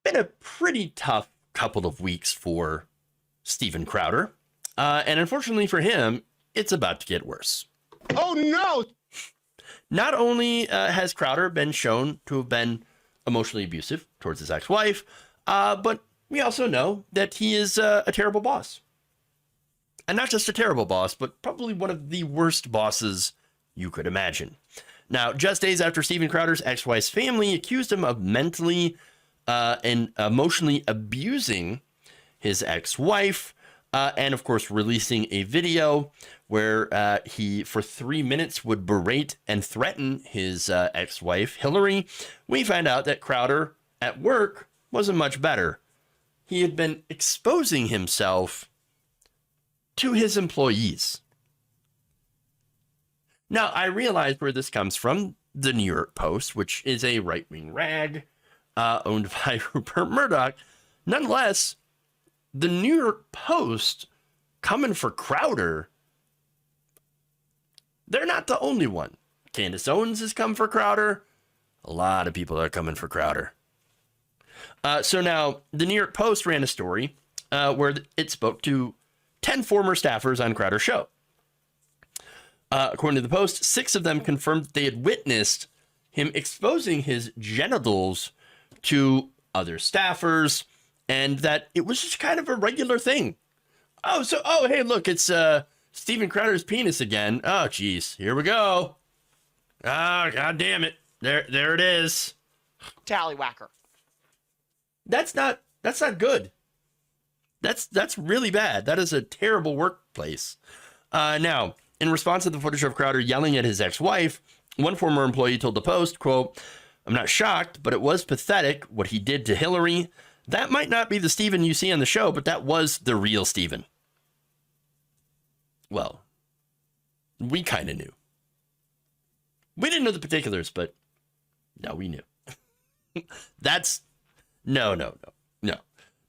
been a pretty tough couple of weeks for Steven Crowder. And unfortunately for him, it's about to get worse. Oh, no! Not only has Crowder been shown to have been emotionally abusive towards his ex-wife, but we also know that he is a terrible boss. And not just a terrible boss, but probably one of the worst bosses you could imagine. Now, just days after Steven Crowder's ex-wife's family accused him of mentally and emotionally abusing his ex-wife, and of course releasing a video where he for 3 minutes would berate and threaten his ex-wife Hillary, we find out that Crowder at work wasn't much better. He had been exposing himself to his employees. Now, I realize where this comes from, the New York Post, which is a right-wing rag owned by Rupert Murdoch. Nonetheless, the New York Post coming for Crowder, they're not the only one. Candace Owens has come for Crowder. A lot of people are coming for Crowder. So now, the New York Post ran a story where it spoke to 10 former staffers on Crowder's show. According to the Post, 6 of them confirmed that they had witnessed him exposing his genitals to other staffers, and that it was just kind of a regular thing. Hey, look, it's Steven Crowder's penis again. Oh, geez, here we go. Oh, God damn it. There it is. Tallywhacker. That's not good. That's really bad. That is a terrible workplace. Now, in response to the footage of Crowder yelling at his ex-wife, one former employee told the Post, quote, "I'm not shocked, but it was pathetic what he did to Hillary. That might not be the Steven you see on the show, but that was the real Steven." Well, we kind of knew. We didn't know the particulars, but no, we knew. No.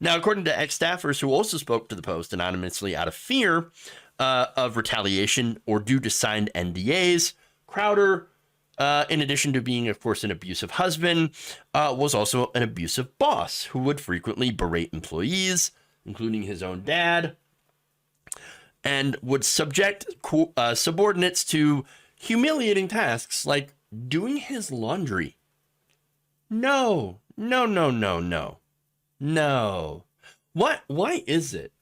Now, according to ex-staffers who also spoke to the Post anonymously out of fear of retaliation or due to signed NDAs, Crowder, in addition to being, of course, an abusive husband, was also an abusive boss who would frequently berate employees, including his own dad, and would subject subordinates to humiliating tasks like doing his laundry. No. Why is it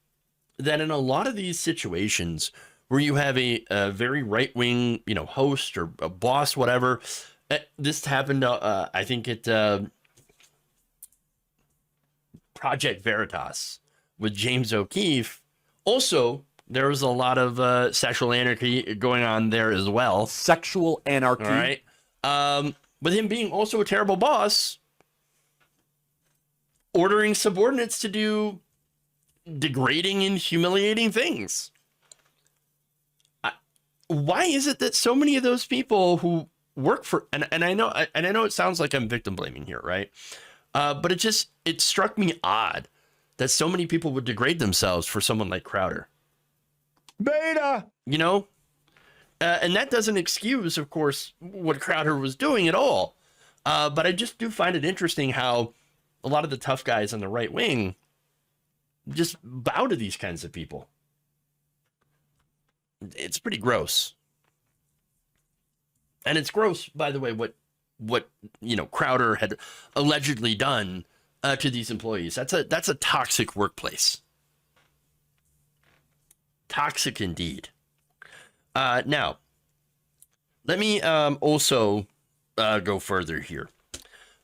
that in a lot of these situations where you have a very right-wing, host or a boss, whatever, this happened, I think at Project Veritas with James O'Keefe. Also, there was a lot of sexual anarchy going on there as well. Sexual anarchy. All right. With him being also a terrible boss, ordering subordinates to do degrading and humiliating things. Why is it that so many of those people who work for, and I know it sounds like I'm victim blaming here, right? But it struck me odd that so many people would degrade themselves for someone like Crowder. Beta! And that doesn't excuse, of course, what Crowder was doing at all. But I just do find it interesting how a lot of the tough guys on the right wing just bow to these kinds of people. It's pretty gross. And it's gross, by the way, what Crowder had allegedly done to these employees. That's a toxic workplace. Toxic indeed. Now, let me also go further here.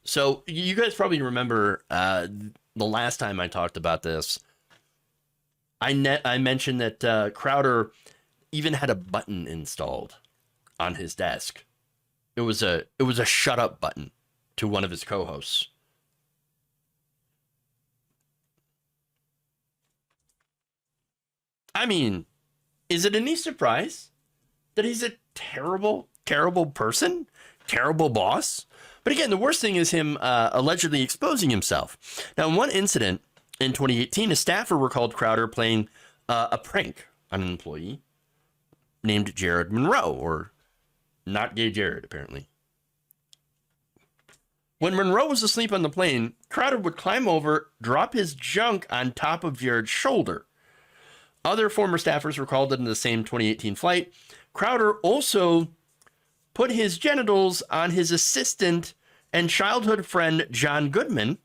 So you guys probably remember the last time I talked about this. I mentioned that Crowder even had a button installed on his desk. It was a shut up button to one of his co-hosts. I mean, is it any surprise that he's a terrible, terrible person, terrible boss? But again, the worst thing is him allegedly exposing himself. Now, in one incident in 2018, a staffer recalled Crowder playing a prank on an employee named Jared Monroe, or not gay Jared, apparently. When Monroe was asleep on the plane, Crowder would climb over, drop his junk on top of Jared's shoulder. Other former staffers recalled that in the same 2018 flight, Crowder also put his genitals on his assistant and childhood friend John Goodman.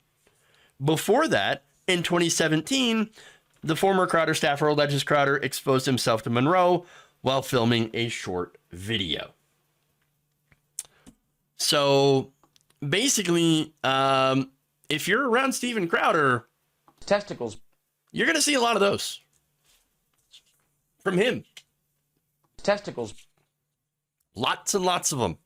Before that, in 2017, the former Crowder staffer alleges Crowder exposed himself to Monroe while filming a short video. So basically, if you're around Steven Crowder, testicles, you're going to see a lot of those from him. testicles, Lots and lots of them.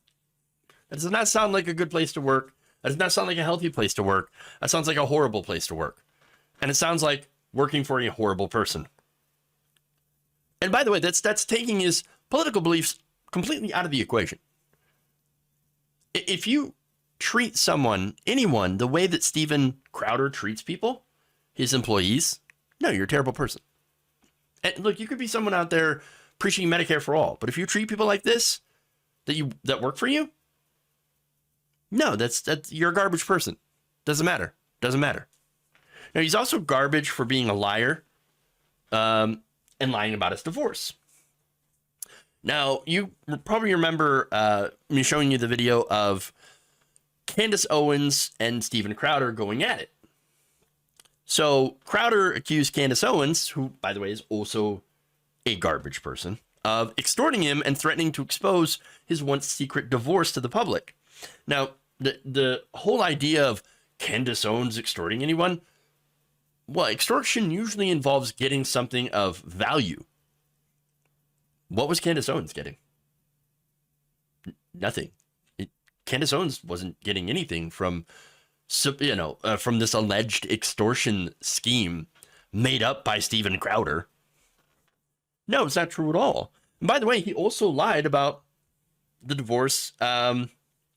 That does not sound like a good place to work. That does not sound like a healthy place to work. That sounds like a horrible place to work. And it sounds like working for a horrible person. And by the way, that's taking his political beliefs completely out of the equation. If you treat anyone, the way that Steven Crowder treats people, his employees, no, you're a terrible person. And look, you could be someone out there preaching Medicare for all, but if you treat people like this, that work for you, no, that's you're a garbage person. Doesn't matter. Now, he's also garbage for being a liar, and lying about his divorce. Now, you probably remember me showing you the video of Candace Owens and Steven Crowder going at it. So Crowder accused Candace Owens, who, by the way, is also a garbage person, of extorting him and threatening to expose his once secret divorce to the public. Now, the whole idea of Candace Owens extorting anyone, well, extortion usually involves getting something of value. What was Candace Owens getting? Nothing. Candace Owens wasn't getting anything from this alleged extortion scheme made up by Steven Crowder. No, it's not true at all. And by the way, he also lied about the divorce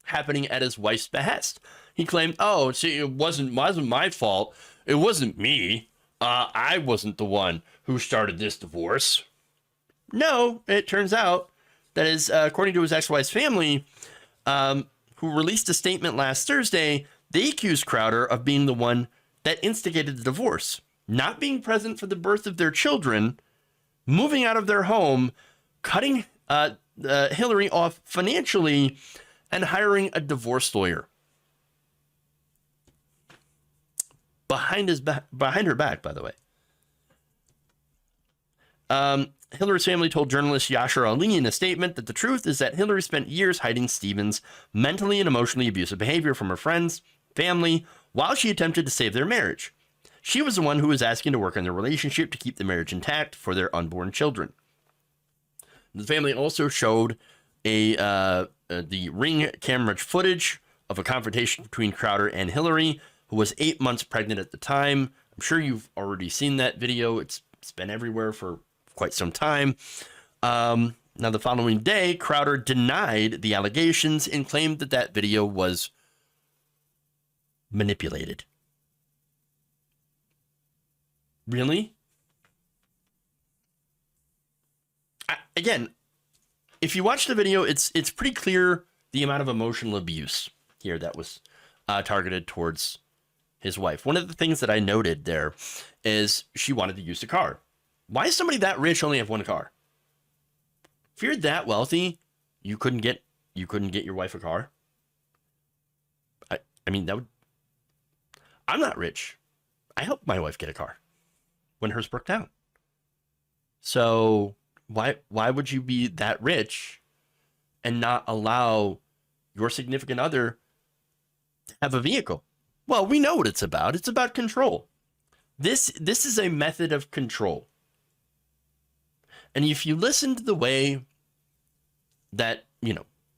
happening at his wife's behest. He claimed, "Oh, see, it wasn't my fault. It wasn't me. I wasn't the one who started this divorce." No, it turns out that is, according to his ex-wife's family, who released a statement last Thursday, they accused Crowder of being the one that instigated the divorce, not being present for the birth of their children, moving out of their home, cutting Hillary off financially, and hiring a divorce lawyer behind her back, by the way. Hillary's family told journalist Yashar Ali in a statement that the truth is that Hillary spent years hiding Steven's mentally and emotionally abusive behavior from her friends, family, while she attempted to save their marriage. She was the one who was asking to work on their relationship to keep the marriage intact for their unborn children. The family also showed the Ring camera footage of a confrontation between Crowder and Hillary, who was 8 months pregnant at the time. I'm sure you've already seen that video. It's been everywhere for quite some time. Now, the following day, Crowder denied the allegations and claimed that video was manipulated. Really? Again, if you watch the video, it's pretty clear the amount of emotional abuse here that was targeted towards his wife. One of the things that I noted there is she wanted to use a car. Why does somebody that rich only have one car? If you're that wealthy, you couldn't get your wife a car. I mean, that would. I'm not rich. I helped my wife get a car when hers broke down. So why would you be that rich and not allow your significant other to have a vehicle? Well, we know what it's about. It's about control. This is a method of control. And if you listen to the way that,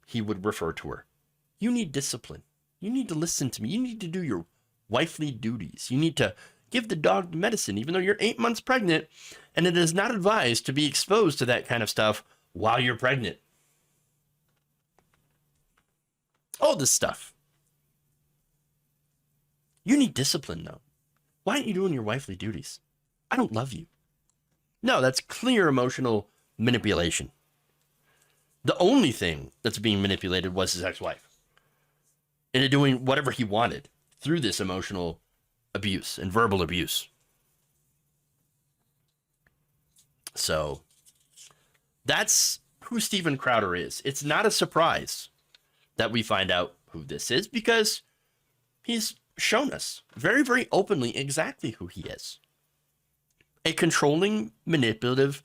he would refer to her, you need discipline. You need to listen to me. You need to do your wifely duties. You need to give the dog medicine, even though you're 8 months pregnant, and it is not advised to be exposed to that kind of stuff while you're pregnant. All this stuff. You need discipline, though. Why aren't you doing your wifely duties? I don't love you. No, that's clear emotional manipulation. The only thing that's being manipulated was his ex-wife. into doing whatever he wanted through this emotional abuse and verbal abuse. So that's who Steven Crowder is. It's not a surprise that we find out who this is because he's shown us very, very openly exactly who he is. A controlling, manipulative,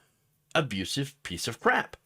abusive piece of crap.